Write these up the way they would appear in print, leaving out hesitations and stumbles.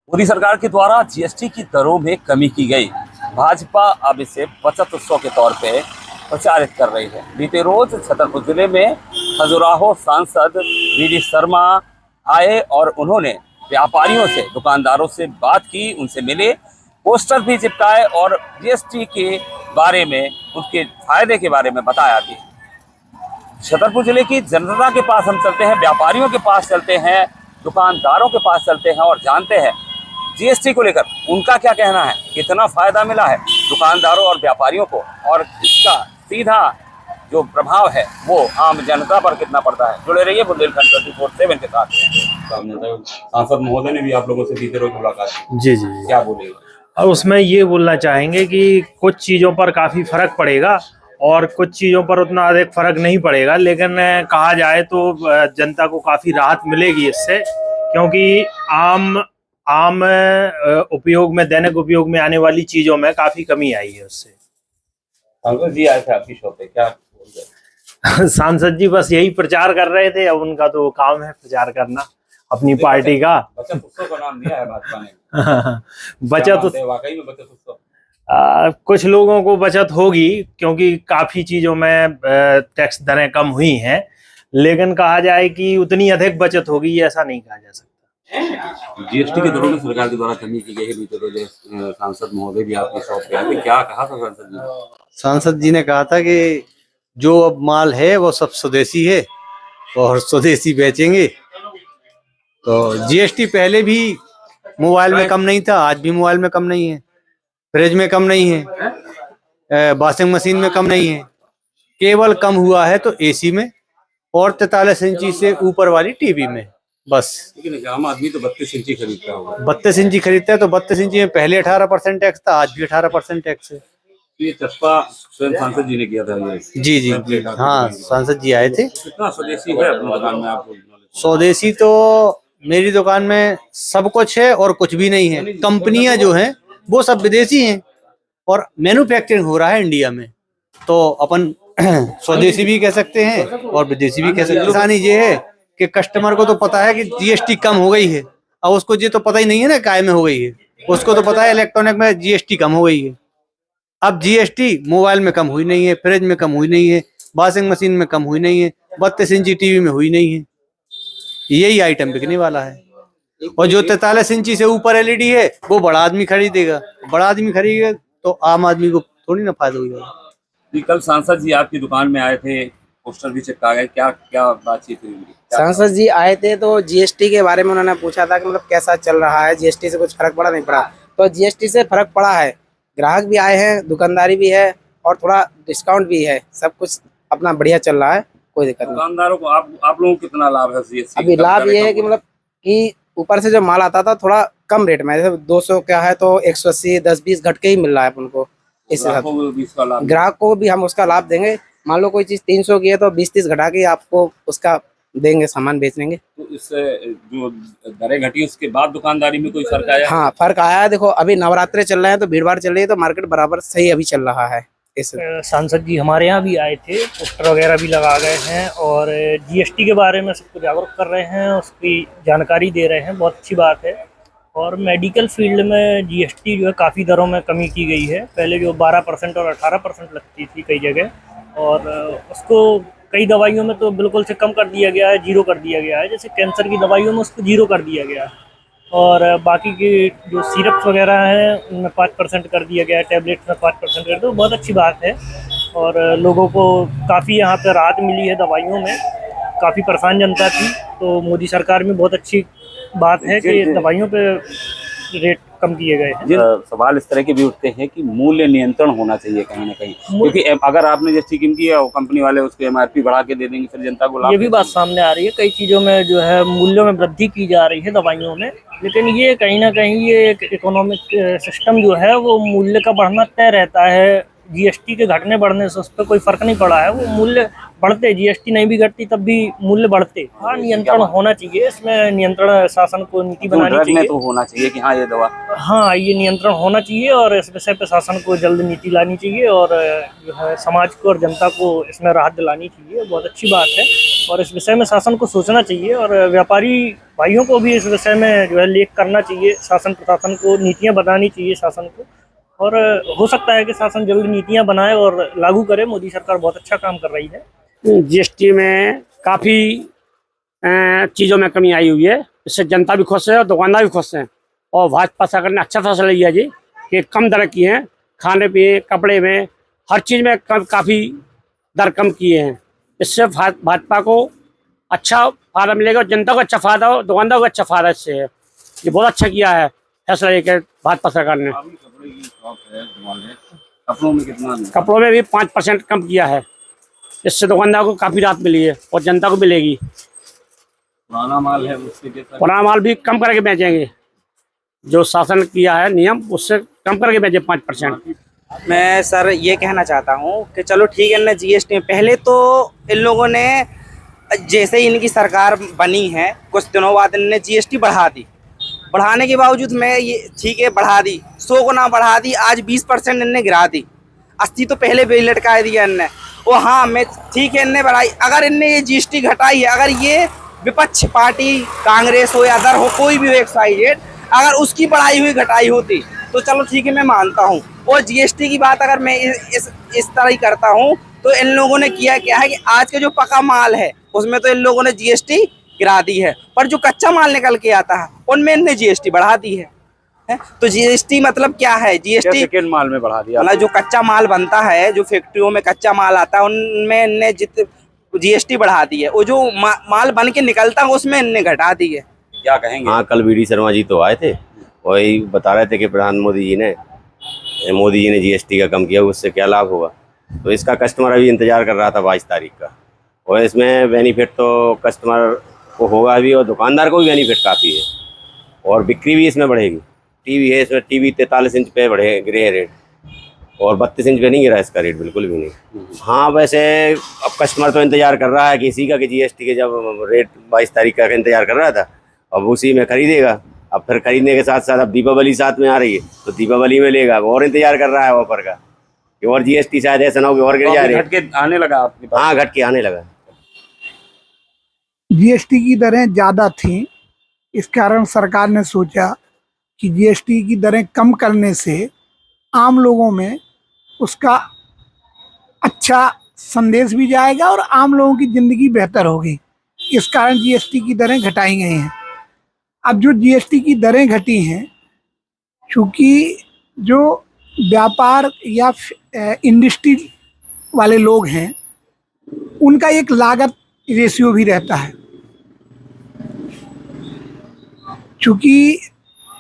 मोदी सरकार के द्वारा जीएसटी की दरों में कमी की गई। भाजपा अब इसे बचत उत्सव के तौर पे प्रचारित कर रही है। बीते रोज छतरपुर जिले में खजुराहो सांसद वीडी शर्मा आए और उन्होंने व्यापारियों से, दुकानदारों से बात की, उनसे मिले, पोस्टर भी चिपकाए और जीएसटी के बारे में, उनके फायदे के बारे में बताया भी। छतरपुर जिले की जनता के पास हम चलते हैं, व्यापारियों के पास चलते हैं, दुकानदारों के पास चलते हैं और जानते हैं जीएसटी को लेकर उनका क्या कहना है, कितना फायदा मिला है दुकानदारों और व्यापारियों को, और इसका सीधा जो प्रभाव है वो आम जनता पर कितना पड़ता है। जुड़े रहिए बुंदेलखंड 24/7 के साथ। सांसद महोदय ने भी आप लोगों से बीते रोज मुलाकात की। जी जी, क्या बोलेगा? और उसमें ये बोलना चाहेंगे कि कुछ चीज़ों पर काफ़ी फर्क पड़ेगा और कुछ चीज़ों पर उतना अधिक फर्क नहीं पड़ेगा, लेकिन कहा जाए तो जनता को काफ़ी राहत मिलेगी इससे, क्योंकि आम उपयोग में, दैनिक उपयोग में आने वाली चीज़ों में काफ़ी कमी आई है उससे। सांसद जी आए थे आपकी शॉप पे, क्या बोल रहे? सांसद जी बस यही प्रचार कर रहे थे, अब उनका तो काम है प्रचार करना अपनी पार्टी का। बचत उत्सव का नाम दिया है भाजपा ने। बचत वाकई में बचत उत्सव? कुछ लोगों को बचत होगी, क्योंकि काफी चीजों में टैक्स दरें कम हुई हैं, लेकिन कहा जाए कि उतनी अधिक बचत होगी ऐसा नहीं कहा जा सकता। जीएसटी के दरों में सरकार के द्वारा कमी की गई है। बीते रोज सांसद महोदय भी आपकी शॉप पे आए थे, क्या कहा था सांसद जी? सांसद जी ने कहा था कि जो अब माल है वो सब स्वदेशी है और स्वदेशी बेचेंगे। तो जीएसटी पहले भी मोबाइल में कम नहीं था, आज भी मोबाइल में कम नहीं है, फ्रिज में कम नहीं है, वॉशिंग मशीन में कम नहीं है। केवल कम हुआ है तो एसी में और 43 इंची से ऊपर वाली टीवी में, बस। लेकिन आम आदमी तो 32 इंची खरीदता होगा। 32 इंची खरीदता है तो 32 इंची में पहले 18% टैक्स था, आज भी 18% टैक्स है। ये चस्पा स्वयं सांसद जी ने किया था ये? जी जी जी, हाँ, सांसद जी आए थे। कितना स्वदेशी है अपनी दुकान में आपको? स्वदेशी तो मेरी दुकान में सब कुछ है और कुछ भी नहीं है। कंपनियां जो हैं वो सब विदेशी हैं और मैन्युफैक्चरिंग हो रहा है इंडिया में, तो अपन स्वदेशी भी कह सकते हैं और विदेशी भी कह सकते हैं। किसानी ये है कि कस्टमर को तो पता है कि जीएसटी कम हो गई है, और उसको ये तो पता ही नहीं है ना काय में हो गई है। उसको तो पता है इलेक्ट्रॉनिक में जीएसटी कम हो गई है। अब जीएसटी मोबाइल में कम हुई नहीं है, फ्रिज में कम हुई नहीं है, वॉशिंग मशीन में कम हुई नहीं है, 32 इंची टीवी में हुई नहीं है। यही आइटम बिकने वाला है। और जो 43 इंची से ऊपर एलईडी है वो बड़ा आदमी खरीदेगा। बड़ा आदमी खरीदेगा तो आम आदमी को थोड़ी ना फायदा होगा। कल सांसद जी आपकी दुकान में आए थे, पोस्टर भी चिपका गए, क्या क्या बातचीत हुई? सांसद जी आए थे तो जीएसटी के बारे में उन्होंने पूछा था कि मतलब कैसा चल रहा है, जीएसटी से कुछ फर्क पड़ा नहीं पड़ा। तो जीएसटी से फर्क पड़ा है, ग्राहक भी आए हैं, दुकानदारी भी है और थोड़ा डिस्काउंट भी है, सब कुछ अपना बढ़िया चल रहा है, कोई दिक्कत नहीं। दुकानदारों को आप लोगों को कितना लाभ है जीएसटी? अभी लाभ ये है कि मतलब कि ऊपर से जो माल आता था थोड़ा कम रेट में, जैसे 200 क्या है तो 180, 10-20 घट के ही मिल रहा है अपन को। इस हिसाब ग्राहक को भी हम उसका लाभ देंगे। मान लो कोई चीज 300 की है तो 20-30 घटा के आपको उसका देंगे, सामान बेचेंगे। तो इससे जो दरें घटी उसके बाद दुकानदारी में कोई फर्क आया? हाँ, फर्क आया है। देखो अभी नवरात्रे चल रहे हैं तो भीड़ भाड़ चल रही है, तो मार्केट बराबर सही अभी चल रहा है। सांसद जी हमारे यहाँ भी आए थे, पोस्टर वगैरह भी लगा गए हैं और जीएसटी के बारे में सबको जागरूक कर रहे हैं, उसकी जानकारी दे रहे हैं, बहुत अच्छी बात है। और मेडिकल फील्ड में जीएसटी जो है काफ़ी दरों में कमी की गई है। पहले जो 12% और 18% लगती थी कई जगह, और उसको कई दवाइयों में तो बिल्कुल से कम कर दिया गया है, 0 कर दिया गया है। जैसे कैंसर की दवाइयों में उसको 0 कर दिया गया है, और बाकी की जो सिरप्स वगैरह हैं उनमें 5% कर दिया गया है, टैबलेट्स में 5% कर दिया, तो बहुत अच्छी बात है। और लोगों को काफ़ी यहाँ पर राहत मिली है दवाइयों में, काफ़ी परेशान जनता थी, तो मोदी सरकार में बहुत अच्छी बात है कि दवाइयों पे रेट कम किए गए हैं। सवाल इस तरह के भी उठते हैं कि मूल्य नियंत्रण होना चाहिए कहीं ना कहीं, क्योंकि अगर आपने जैसी कीमत की है वो कंपनी वाले उसको एमआरपी बढ़ा के दे देंगे, फिर जनता को लाभ। ये भी बात सामने आ रही है, कई चीज़ों में जो है मूल्यों में वृद्धि की जा रही है दवाइयों में, लेकिन ये कहीं ना कहीं ये एक इकोनॉमिक सिस्टम जो है वो मूल्य का बढ़ना तय रहता है। जीएसटी के घटने बढ़ने से उस पर कोई फर्क नहीं पड़ा है, वो मूल्य बढ़ते, जीएसटी नहीं भी घटती तब भी मूल्य बढ़ते। हाँ, नियंत्रण होना चाहिए इसमें, नियंत्रण शासन को नीति बनानी ड्रग में चाहिए। तो होना चाहिए कि हाँ ये दवा। हाँ, ये नियंत्रण होना चाहिए और इस विषय पे शासन को जल्द नीति लानी चाहिए और जो है समाज को और जनता को इसमें राहत दिलानी चाहिए। बहुत अच्छी बात है और इस विषय में शासन को सोचना चाहिए और व्यापारी भाइयों को भी इस विषय में जो है लेख करना चाहिए। शासन प्रशासन को नीतियाँ बनानी चाहिए शासन को, और हो सकता है कि शासन जल्द नीतियाँ बनाए और लागू करे। मोदी सरकार बहुत अच्छा काम कर रही है। जीएसटी में काफ़ी चीज़ों में कमी आई हुई है, इससे जनता भी खुश है और दुकानदार भी खुश हैं। और भाजपा सरकार ने अच्छा फैसला लिया जी कि कम दर किए हैं, खाने पीने कपड़े में हर चीज़ में काफ़ी दर कम किए हैं। इससे भाजपा को अच्छा फायदा मिलेगा और जनता को अच्छा फायदा और दुकानदार को अच्छा फायदा इससे है। ये बहुत अच्छा किया है फैसला लेकर भाजपा सरकार ने। कपड़ों में कितना? कपड़ों में भी 5% कम किया है, इससे दुकानदार को काफ़ी राहत मिली है और जनता को मिलेगी। पुराना माल है उससे पुराना माल भी कम करके बेचेंगे, जो शासन किया है नियम उससे कम करके बेचे 5%। मैं सर ये कहना चाहता हूँ कि चलो ठीक है ना, जीएसटी में पहले तो इन लोगों ने जैसे ही इनकी सरकार बनी है कुछ दिनों बाद इन्होंने जीएसटी बढ़ा दी। बढ़ाने के बावजूद मैं ये ठीक है बढ़ा दी, 100 गुना बढ़ा दी, आज 20% इनने गिरा दी। 80 तो पहले भी लटका दिया इनने। वो हाँ मैं ठीक है इनने बढ़ाई, अगर इनने ये जीएसटी घटाई है, अगर ये विपक्ष पार्टी कांग्रेस हो या अदर हो कोई भी एक साइड, अगर उसकी बढ़ाई हुई घटाई होती तो चलो ठीक है मैं मानता हूँ। और जीएसटी की बात अगर मैं इस तरह ही करता हूँ तो इन लोगों ने किया क्या है कि आज के जो पका माल है उसमें तो इन लोगों ने जीएसटी गिरा दी है, पर जो कच्चा माल निकल के आता है उनमें इनने जीएसटी बढ़ा दी है। तो जीएसटी मतलब क्या है? जीएसटी सेकंड माल में बढ़ा दिया। मतलब जो कच्चा माल बनता है, जो फैक्ट्रियों में कच्चा माल आता है उनमें इनने जीएसटी बढ़ा दी है, वो जो माल बन के निकलता है उसमें इनने घटा दी है। क्या कहेंगे? हाँ, कल वीडी शर्मा जी तो आए थे, वही बता रहे थे कि प्रधान मोदी जी ने जीएसटी का कम किया, उससे क्या लाभ होगा। तो इसका कस्टमर अभी इंतजार कर रहा था 22 तारीख का, और इसमें बेनिफिट तो कस्टमर को होगा भी और दुकानदार को भी बेनिफिट काफ़ी है और बिक्री भी इसमें बढ़ेगी। टीवी है इसमें, टीवी 43 इंच पे बढ़े गिरे रेट और 32 इंच पे नहीं गिरा इसका रेट, बिल्कुल भी नहीं। हाँ वैसे अब कस्टमर तो इंतजार कर रहा है किसी का कि जीएसटी के जब रेट 22 तारीख का इंतजार कर रहा था, अब उसी में खरीदेगा। अब फिर खरीदने के साथ साथ अब दीपावली साथ में आ रही है तो दीपावली में लेगा, और इंतजार कर रहा है ऑफर का कि और जीएसटी शायद ऐसा ना हो कि और गिर जाए। घट के आने लगा आपके पास? हाँ, घट के आने लगा। जीएसटी की दरें ज़्यादा थीं, इस कारण सरकार ने सोचा कि जीएसटी की दरें कम करने से आम लोगों में उसका अच्छा संदेश भी जाएगा और आम लोगों की ज़िंदगी बेहतर होगी। इस कारण जीएसटी की दरें घटाई गई हैं। अब जो जीएसटी की दरें घटी हैं, चूँकि जो व्यापार या इंडस्ट्री वाले लोग हैं उनका एक लागत रेशियो भी रहता है, चूँकि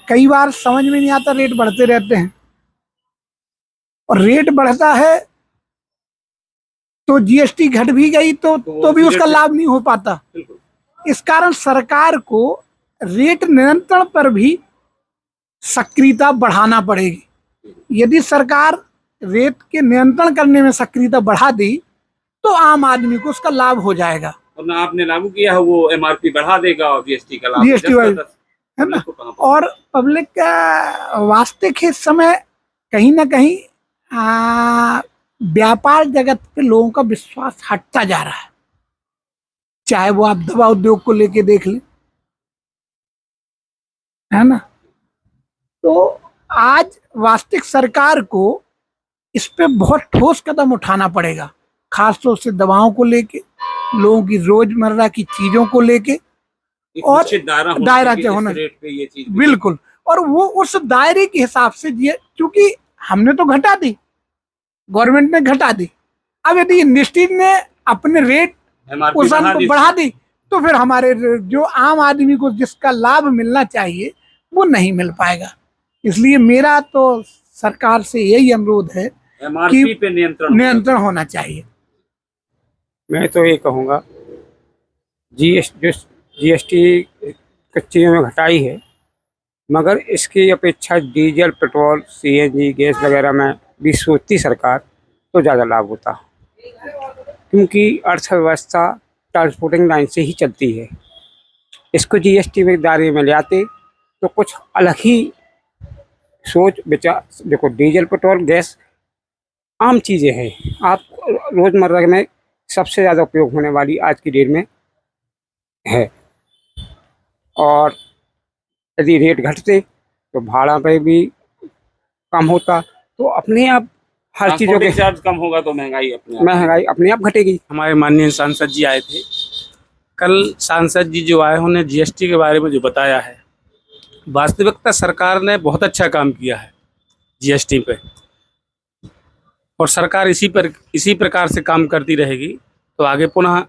कई बार समझ में नहीं आता, रेट बढ़ते रहते हैं और रेट बढ़ता है तो जीएसटी घट भी गई तो भी उसका लाभ नहीं हो पाता। इस कारण सरकार को रेट नियंत्रण पर भी सक्रियता बढ़ाना पड़ेगी। यदि सरकार रेट के नियंत्रण करने में सक्रियता बढ़ा दी तो आम आदमी को उसका लाभ हो जाएगा। और ना आपने लागू किया है वो एमआरपी बढ़ा देगा और जीएसटी का लाभ जीएसटी है ना। और पब्लिक का वास्तविक इस समय कहीं ना कहीं व्यापार जगत के लोगों का विश्वास हटता जा रहा है। चाहे वो आप दवा उद्योग को लेके देख लें, है ना। तो आज वास्तविक सरकार को इस पे बहुत ठोस कदम उठाना पड़ेगा, खासतौर से दवाओं को लेके, लोगों की रोजमर्रा की चीजों को लेके, और दायरा होना बिल्कुल। और वो उस दायरे के हिसाब से, क्योंकि हमने तो घटा दी, गवर्नमेंट ने घटा दी, अब यदि इंडस्ट्री ने अपने रेट उस को बढ़ा दी तो फिर हमारे जो आम आदमी को जिसका लाभ मिलना चाहिए वो नहीं मिल पाएगा। इसलिए मेरा तो सरकार से यही अनुरोध है कि पे नियंत्रण होना चाहिए। मैं तो ये कहूँगा जीएसटी कच्ची में घटाई है, मगर इसकी अपेक्षा डीजल, पेट्रोल, सीएनजी, गैस वगैरह में भी सोचती सरकार तो ज़्यादा लाभ होता, क्योंकि अर्थव्यवस्था ट्रांसपोर्टिंग लाइन से ही चलती है। इसको जीएसटी में दायरे में ले आते तो कुछ अलग ही सोच विचार। देखो, डीजल पेट्रोल गैस आम चीज़ें हैं, आप रोज़मर्रा में सबसे ज़्यादा उपयोग होने वाली आज की डेट में है। और यदि रेट घटते तो भाड़ा पे भी कम होता, तो अपने आप हर चीज़ों के चार्ज कम होगा तो महंगाई अपने आप घटेगी। हमारे माननीय सांसद जी आए थे कल। सांसद जी जो आए उन्होंने जीएसटी के बारे में जो बताया है, वास्तविकता सरकार ने बहुत अच्छा काम किया है जीएसटी पे, और सरकार इसी प्रकार से काम करती रहेगी तो आगे पुनः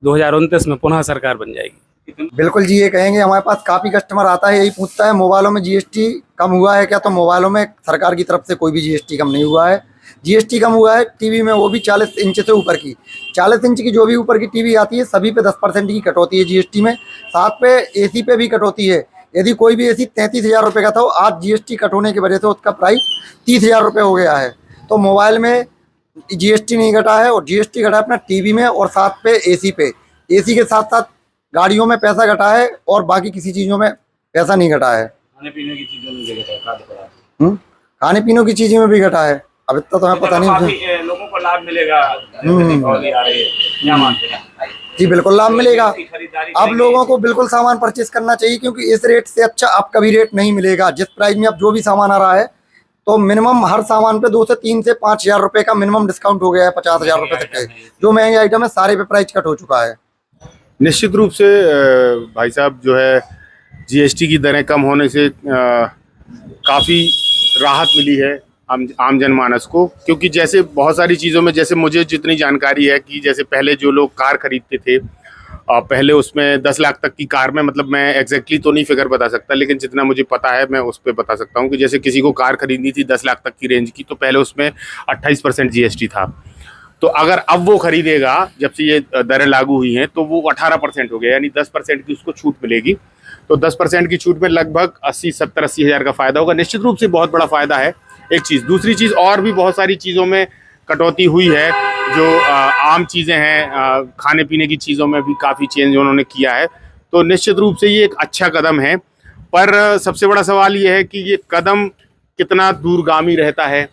2029 में पुनः सरकार बन जाएगी। बिल्कुल जी, ये कहेंगे हमारे पास काफ़ी कस्टमर आता है, यही पूछता है मोबाइलों में जीएसटी कम हुआ है क्या। तो मोबाइलों में सरकार की तरफ से कोई भी जीएसटी कम नहीं हुआ है। जीएसटी कम हुआ है टीवी में, वो भी 40 इंच से ऊपर की। 40 इंच की जो भी ऊपर की टीवी आती है सभी पे 10% की कटौती है जीएसटी में। साथ पे एसी पे भी कटौती है। यदि कोई भी एसी 33,000 रुपये का था, आज जीएसटी कट होने की वजह से उसका प्राइस 30,000 रुपये हो गया है। तो मोबाइल में जीएसटी नहीं घटा है, और जीएसटी घटा है अपना टीवी में और साथ पे एसी पे। एसी के साथ साथ गाड़ियों में पैसा घटा है और बाकी किसी चीज़ों में पैसा नहीं घटा है। खाने पीने की चीज़ों में भी घटा है, खाने पीने की चीज़ों में भी घटा है। अब इतना तो हमें पता नहीं। लोगों को लाभ मिलेगा क्या मानते हैं? जी बिल्कुल लाभ मिलेगा। अब लोगों को बिल्कुल सामान परचेस करना चाहिए, क्योंकि इस रेट से अच्छा अब कभी रेट नहीं मिलेगा। जिस प्राइस में अब जो भी सामान आ रहा है, तो मिनिमम हर सामान पे 2 से 3 से 5,000 रुपये का मिनिमम डिस्काउंट हो गया है। 50,000 रुपये तक के जो महंगे आइटम है सारे पे प्राइस कट हो चुका है। निश्चित रूप से भाई साहब जो है जीएसटी की दरें कम होने से काफ़ी राहत मिली है आम जनमानस को, क्योंकि जैसे बहुत सारी चीज़ों में, जैसे मुझे जितनी जानकारी है कि जैसे पहले जो लोग कार खरीदते थे, पहले उसमें 10 लाख तक की कार में, मतलब मैं एग्जैक्टली तो नहीं फिगर बता सकता, लेकिन जितना मुझे पता है मैं उस पर बता सकता हूँ कि जैसे किसी को कार खरीदनी थी 10 लाख तक की रेंज की, तो पहले उसमें 28% जीएसटी था। तो अगर अब वो खरीदेगा, जब से ये दरें लागू हुई हैं, तो वो 18% हो गया, यानी 10% की उसको छूट मिलेगी। तो 10% की छूट में लगभग 80 हज़ार का फ़ायदा होगा। निश्चित रूप से बहुत बड़ा फ़ायदा है। एक चीज़, दूसरी चीज़, और भी बहुत सारी चीज़ों में कटौती हुई है। जो आम चीज़ें हैं, खाने पीने की चीज़ों में भी काफ़ी चेंज उन्होंने किया है। तो निश्चित रूप से ये एक अच्छा कदम है, पर सबसे बड़ा सवाल ये है कि ये कदम कितना दूरगामी रहता है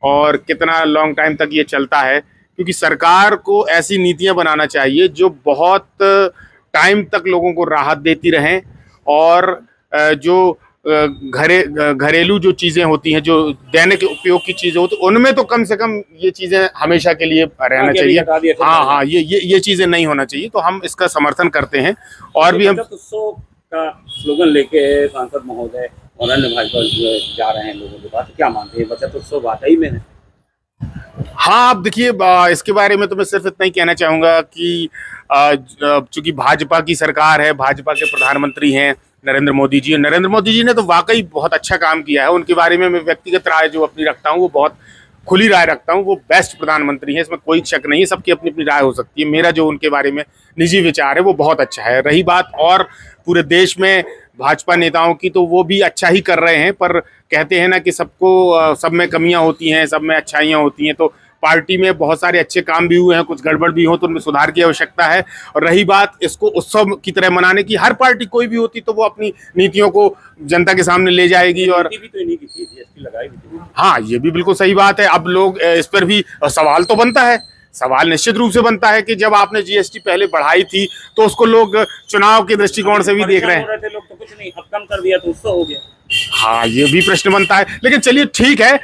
और कितना लॉन्ग टाइम तक ये चलता है, क्योंकि सरकार को ऐसी नीतियां बनाना चाहिए जो बहुत टाइम तक लोगों को राहत देती रहें, और जो घरेलू जो चीज़ें होती हैं, जो दैनिक उपयोग की चीज़ें होती हैं, उनमें तो कम से कम ये चीज़ें हमेशा के लिए रहना चाहिए। हाँ, ये चीज़ें नहीं होना चाहिए। तो हम इसका समर्थन करते हैं। और भी हम उत्सव का स्लोगन लेके सांसद महोदय और अन्य भाजपा जा रहे हैं लोगों के पास, क्या मानते हैं बचत उत्सव वाकई में है? हाँ, आप देखिए, इसके बारे में तो मैं सिर्फ इतना ही कहना चाहूँगा कि चूंकि भाजपा की सरकार है, भाजपा के प्रधानमंत्री हैं नरेंद्र मोदी जी। नरेंद्र मोदी जी ने तो वाकई बहुत अच्छा काम किया है। उनके बारे में मैं व्यक्तिगत राय जो अपनी रखता हूँ, वो बहुत खुली राय रखता हूँ। वो बेस्ट प्रधानमंत्री हैं, इसमें कोई शक नहीं है। सबकी अपनी अपनी राय हो सकती है। मेरा जो उनके बारे में निजी विचार है वो बहुत अच्छा है। रही बात और पूरे देश में भाजपा नेताओं की, तो वो भी अच्छा ही कर रहे हैं, पर कहते हैं ना कि सबको सब में कमियां होती हैं, सब में अच्छाइयां होती हैं। तो पार्टी में बहुत सारे अच्छे काम भी हुए हैं, कुछ गड़बड़ भी हो तो उनमें सुधार की आवश्यकता है। और रही बात इसको उत्सव की तरह मनाने की, हर पार्टी कोई भी होती तो वो अपनी नीतियों को जनता के सामने ले जाएगी। और भी तो इन्हीं की थी, जीएसटी लगाई भी थी। हाँ, ये भी बिल्कुल सही बात है। अब लोग इस पर भी सवाल तो बनता है, सवाल निश्चित रूप से बनता है कि जब आपने जीएसटी पहले बढ़ाई थी तो उसको लोग चुनाव के दृष्टिकोण से भी देख रहे हैं। लोग तो कुछ नहीं, अब कम कर दिया तो उत्सव हो गया। हाँ, ये भी प्रश्न बनता है, लेकिन चलिए ठीक है।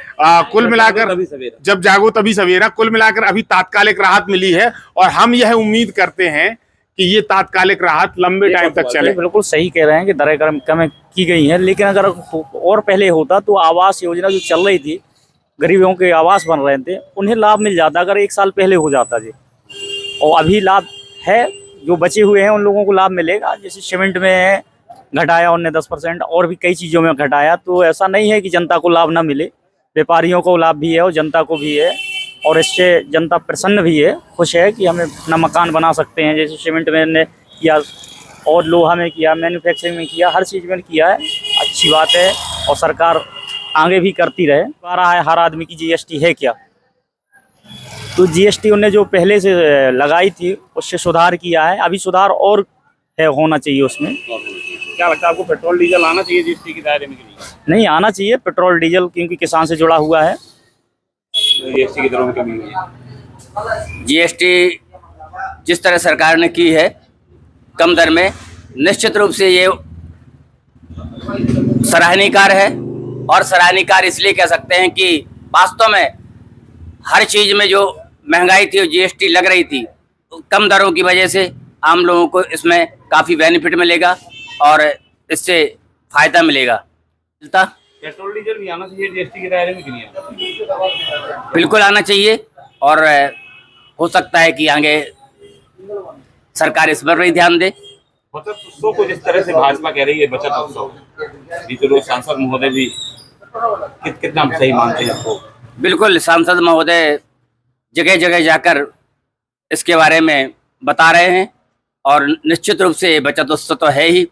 कुल मिलाकर जब जागो तभी सवेरा, कुल मिलाकर अभी तात्कालिक राहत मिली है, और हम यह उम्मीद करते हैं कि ये तात्कालिक राहत लंबे टाइम तक चले। बिल्कुल सही कह रहे हैं कि दरें कम की गई हैं, लेकिन अगर और पहले होता तो आवास योजना जो चल रही थी, गरीबों के आवास बन रहे थे, उन्हें लाभ मिल जाता अगर 1 साल पहले हो जाता जी। और अभी लाभ है, जो बचे हुए हैं उन लोगों को लाभ मिलेगा। जैसे सीमेंट में घटाया उनने 10%, और भी कई चीज़ों में घटाया। तो ऐसा नहीं है कि जनता को लाभ ना मिले, व्यापारियों को लाभ भी है और जनता को भी है। और इससे जनता प्रसन्न भी है, खुश है कि हमें अपना मकान बना सकते हैं। जैसे सीमेंट में ने किया, और लोहा में किया, मैन्युफैक्चरिंग में किया, हर चीज़ में किया है। अच्छी बात है, और सरकार आगे भी करती रहे। आ रहा है हर आदमी की जीएसटी है क्या? तो जीएसटी उन्होंने जो पहले से लगाई थी उससे सुधार किया है, अभी सुधार और है होना चाहिए उसमें। क्या लगता है आपको पेट्रोल डीजल आना चाहिए जीएसटी के दायरे में कि नहीं? नहीं आना चाहिए पेट्रोल डीजल, क्योंकि किसान से जुड़ा हुआ है। जीएसटी की दरों में कमी हुई है। जीएसटी जिस तरह सरकार ने की है कम दर में, निश्चित रूप से ये सराहनीय कार्य है। और सराहनीय कार्य इसलिए कह सकते हैं कि वास्तव में हर चीज में जो महंगाई थी, जीएसटी लग रही थी, कम दरों की वजह से आम लोगों को इसमें काफी बेनिफिट मिलेगा और इससे फायदा मिलेगा। पेट्रोल डीजल भी आना चाहिए जीएसटी के दायरे में कि नहीं आना चाहिए? बिल्कुल आना चाहिए और हो सकता है कि आगे सरकार इस पर भी ध्यान दे। बचत उत्सव को जिस तरह से भाजपा कह रही है बचत उत्सव, बीते रोज सांसद महोदय भी कितना सही मानते हैं आपको? बिल्कुल, सांसद महोदय जगह जगह जाकर इसके बारे में बता रहे हैं और निश्चित रूप से बचत उत्सव तो है ही।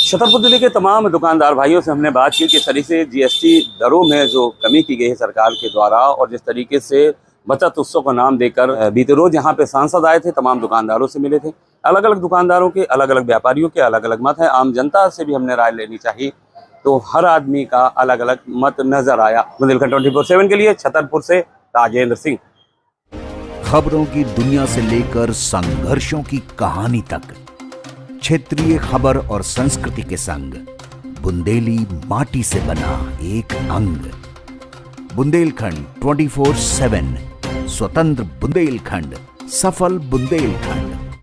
छतरपुर जिले के तमाम दुकानदार भाइयों से हमने बात की कि इस तरीके से जीएसटी दरों में जो कमी की गई है सरकार के द्वारा, और जिस तरीके से बचत उत्सव का नाम देकर बीते रोज यहाँ पे सांसद आए थे, तमाम दुकानदारों से मिले थे। अलग अलग दुकानदारों के, अलग अलग व्यापारियों के अलग अलग मत हैं। आम जनता से भी हमने राय लेनी चाहिए तो हर आदमी का अलग अलग मत नजर आया। बुंदेलखंड 24/7 के लिए छतरपुर से राजेंद्र सिंह। खबरों की दुनिया से लेकर संघर्षों की कहानी तक, क्षेत्रीय खबर और संस्कृति के संग बुंदेली माटी से बना एक अंग। बुंदेलखंड 24/7, स्वतंत्र बुंदेलखंड, सफल बुंदेलखंड।